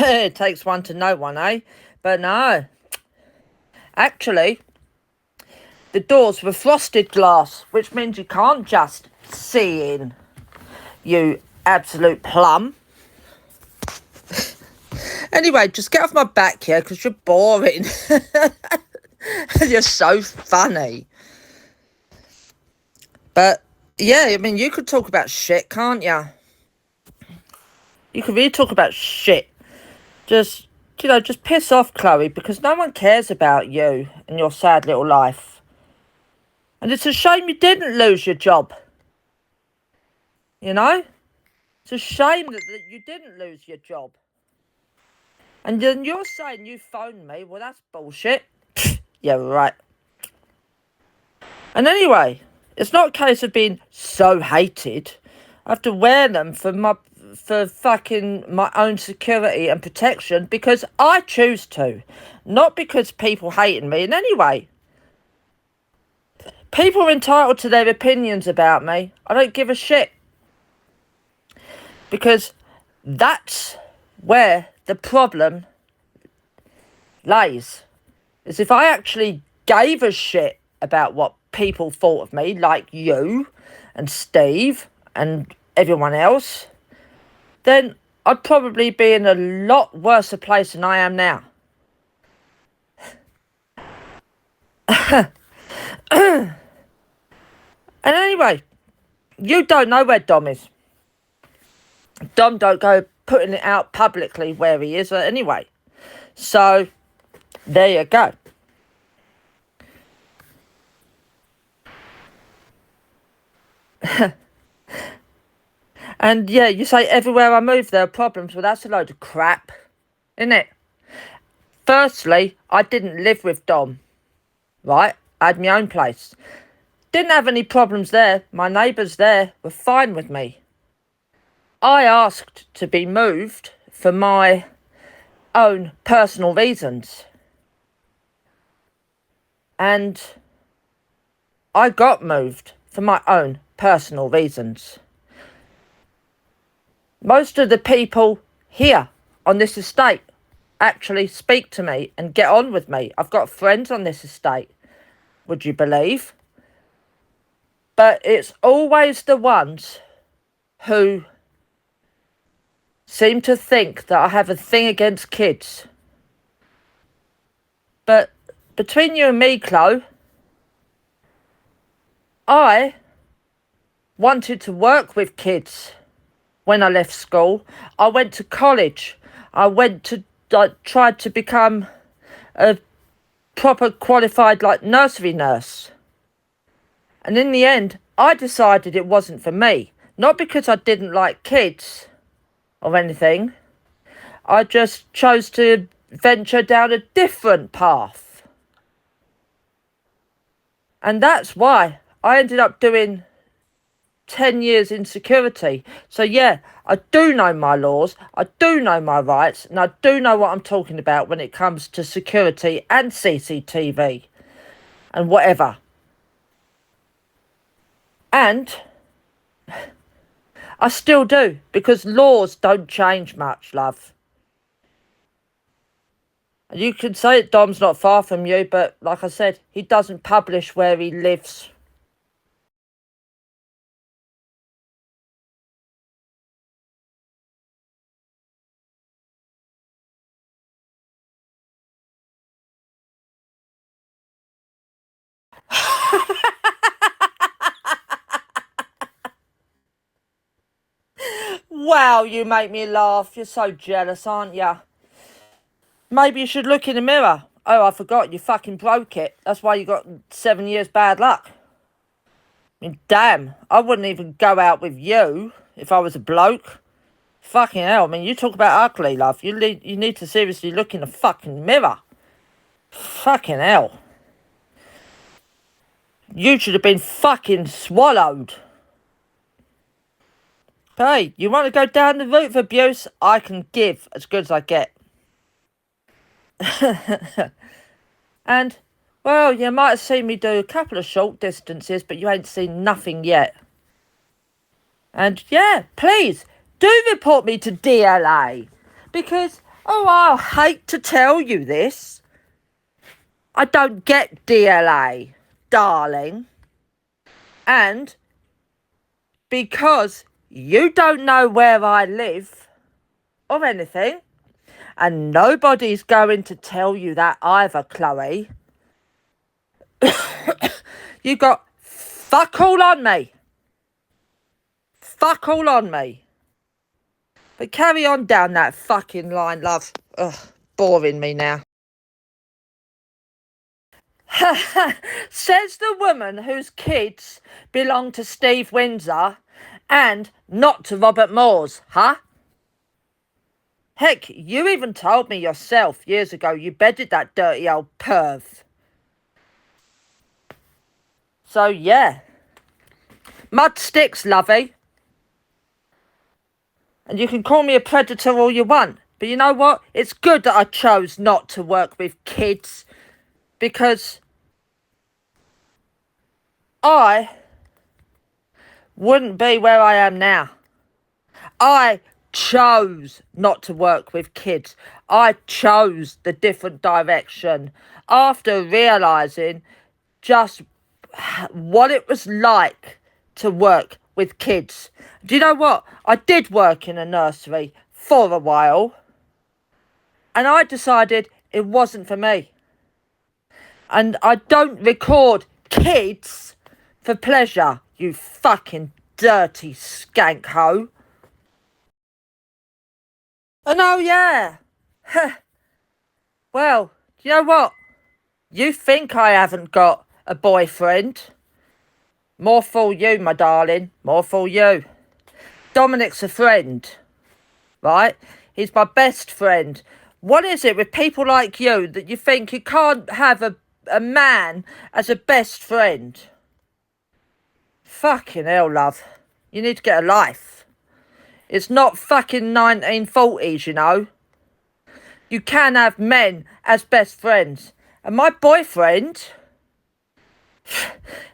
It takes one to know one, eh? But no. Actually, the doors were frosted glass, which means you can't just see in, you absolute plum. Anyway, just get off my back here because you're boring. You're so funny. But yeah, I mean, you could talk about shit, can't you? You could really talk about shit. Just, just piss off, Chloe, because no one cares about you and your sad little life. And it's a shame you didn't lose your job. You know? It's a shame that you didn't lose your job. And then you're saying you phoned me. Well, that's bullshit. Yeah, right. And anyway, it's not a case of being so hated. I have to wear them for fucking my own security and protection because I choose to, not because people hating me in any way. People are entitled to their opinions about me. I don't give a shit. Because that's where the problem lays. Is if I actually gave a shit about what people thought of me, like you and Steve and everyone else, then I'd probably be in a lot worse a place than I am now. And anyway, you don't know where Dom is. Dom don't go putting it out publicly where he is anyway. So, there you go. And yeah, you say everywhere I move there are problems. Well, that's a load of crap, isn't it? Firstly, I didn't live with Dom, right? I had my own place. Didn't have any problems there. My neighbours there were fine with me. I asked to be moved for my own personal reasons. And I got moved for my own personal reasons. Most of the people here on this estate actually speak to me and get on with me. I've got friends on this estate, would you believe? But it's always the ones who seem to think that I have a thing against kids. But between you and me, Chloe, I wanted to work with kids when I left school. I went to college. I tried to become a proper qualified nursery nurse. And in the end, I decided it wasn't for me. Not because I didn't like kids or anything. I just chose to venture down a different path. And that's why I ended up doing 10 years in security. So yeah, I do know my laws, I do know my rights, and I do know what I'm talking about when it comes to security and CCTV and whatever. And I still do, because laws don't change much, love. You can say that Dom's not far from you, but like I said, he doesn't publish where he lives. Wow, you make me laugh. You're so jealous, aren't you? Maybe you should look in the mirror. Oh, I forgot, you fucking broke it. That's why you got 7 years bad luck. I mean, damn, I wouldn't even go out with you if I was a bloke. Fucking hell, I mean, you talk about ugly, love. You need to seriously look in the fucking mirror. Fucking hell. You should have been fucking swallowed. Hey, you want to go down the route of abuse? I can give as good as I get. And, well, you might have seen me do a couple of short distances, but you ain't seen nothing yet. And, yeah, please, do report me to DLA. Because Oh, I hate to tell you this. I don't get DLA, darling. And because you don't know where I live or anything, and nobody's going to tell you that either, Chloe, you got fuck all on me. Fuck all on me. But carry on down that fucking line, love. Ugh, boring me now. Says the woman whose kids belong to Steve Windsor and not to Robert Moores, huh? Heck, you even told me yourself years ago you bedded that dirty old perv. So, yeah. Mud sticks, lovey. And you can call me a predator all you want. But you know what? It's good that I chose not to work with kids. Because I wouldn't be where I am now. I chose not to work with kids. I chose the different direction after realising just what it was like to work with kids. Do you know what? I did work in a nursery for a while, and I decided it wasn't for me. And I don't record kids for pleasure, you fucking dirty skank hoe. And oh yeah, well, you know what? You think I haven't got a boyfriend. More fool you, my darling. More fool you. Dominic's a friend, right? He's my best friend. What is it with people like you that you think you can't have a man as a best friend? Fucking hell, love. You need to get a life. It's not fucking 1940s, you know. You can have men as best friends. And my boyfriend,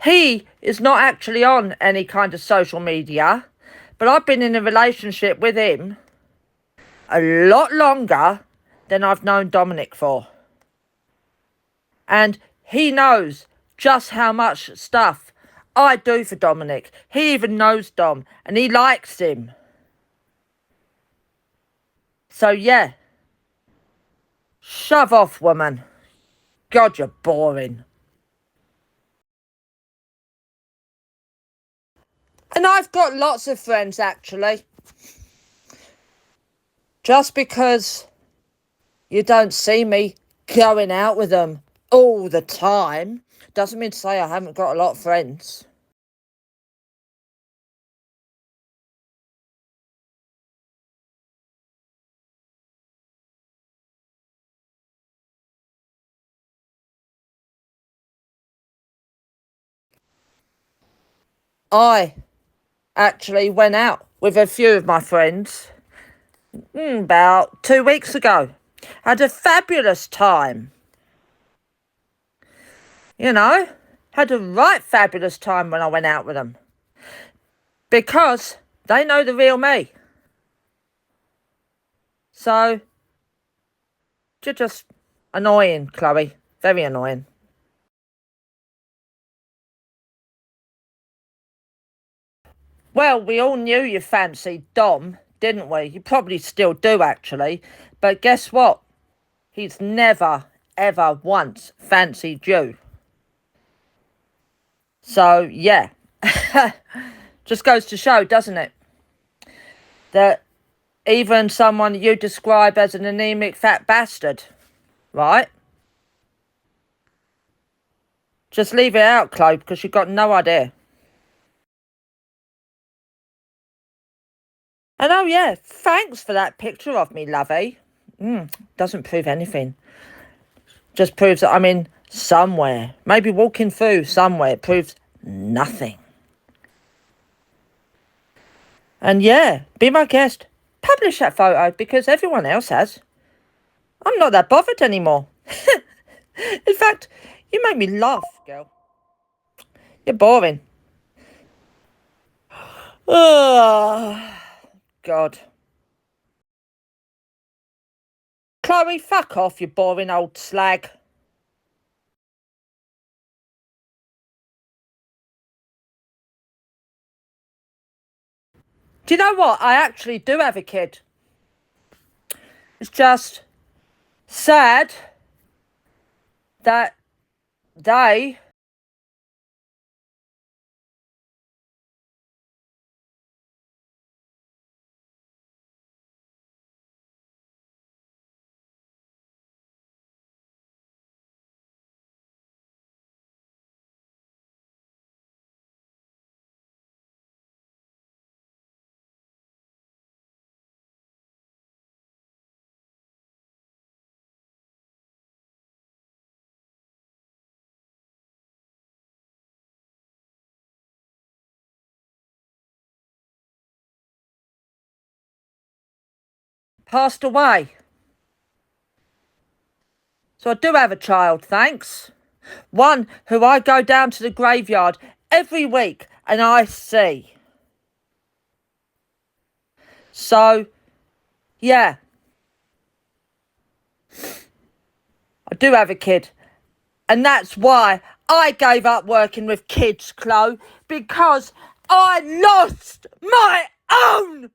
he is not actually on any kind of social media, but I've been in a relationship with him a lot longer than I've known Dominic for. And he knows just how much stuff I do for Dominic. He even knows Dom, and he likes him. So yeah. Shove off, woman. God, you're boring. And I've got lots of friends, actually. Just because you don't see me going out with them all the time doesn't mean to say I haven't got a lot of friends. I actually went out with a few of my friends about 2 weeks ago. Had a fabulous time. You know, had a right fabulous time when I went out with them. Because they know the real me. So, you're just annoying, Chloe. Very annoying. Well, we all knew you fancied Dom, didn't we? You probably still do, actually. But guess what? He's never, ever once fancied you. So, yeah. Just goes to show, doesn't it? That even someone you describe as an anemic fat bastard, right? Just leave it out, Chloe, because you've got no idea. And oh yeah, thanks for that picture of me, lovey. Doesn't prove anything. Just proves that I'm in somewhere. Maybe walking through somewhere. It proves nothing. And yeah, be my guest. Publish that photo because everyone else has. I'm not that bothered anymore. In fact, you make me laugh, girl. You're boring. Oh, God. Chloe, fuck off, you boring old slag. Do you know what? I actually do have a kid. It's just sad that they passed away. So I do have a child, thanks. One who I go down to the graveyard every week and I see. So, yeah. I do have a kid. And that's why I gave up working with kids, Chloe, because I lost my own.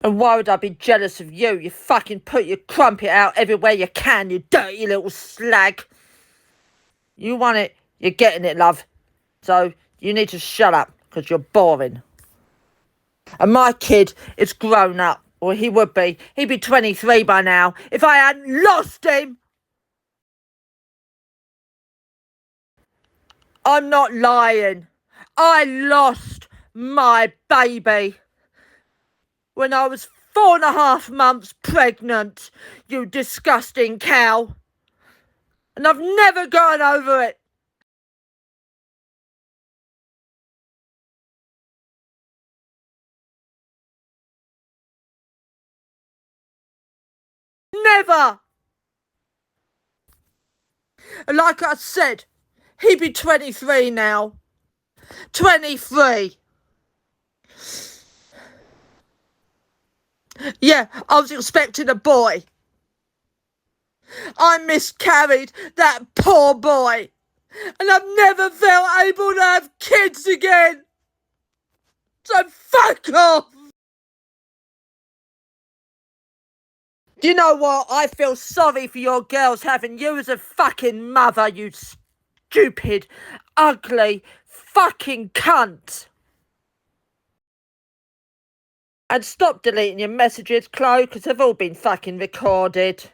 And why would I be jealous of you? You fucking put your crumpet out everywhere you can, you dirty little slag. You want it, you're getting it, love. So you need to shut up, because you're boring. And my kid is grown up, or he would be. He'd be 23 by now if I hadn't lost him. I'm not lying. I lost my baby when I was 4.5 months pregnant, you disgusting cow. And I've never gotten over it. Never. And like I said, he'd be 23 now. 23. Yeah, I was expecting a boy. I miscarried that poor boy. And I've never felt able to have kids again. So fuck off. Do you know what? I feel sorry for your girls having you as a fucking mother, you stupid, ugly, fucking cunt. And stop deleting your messages, Chloe, because they've all been fucking recorded.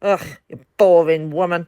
Ugh, you boring woman.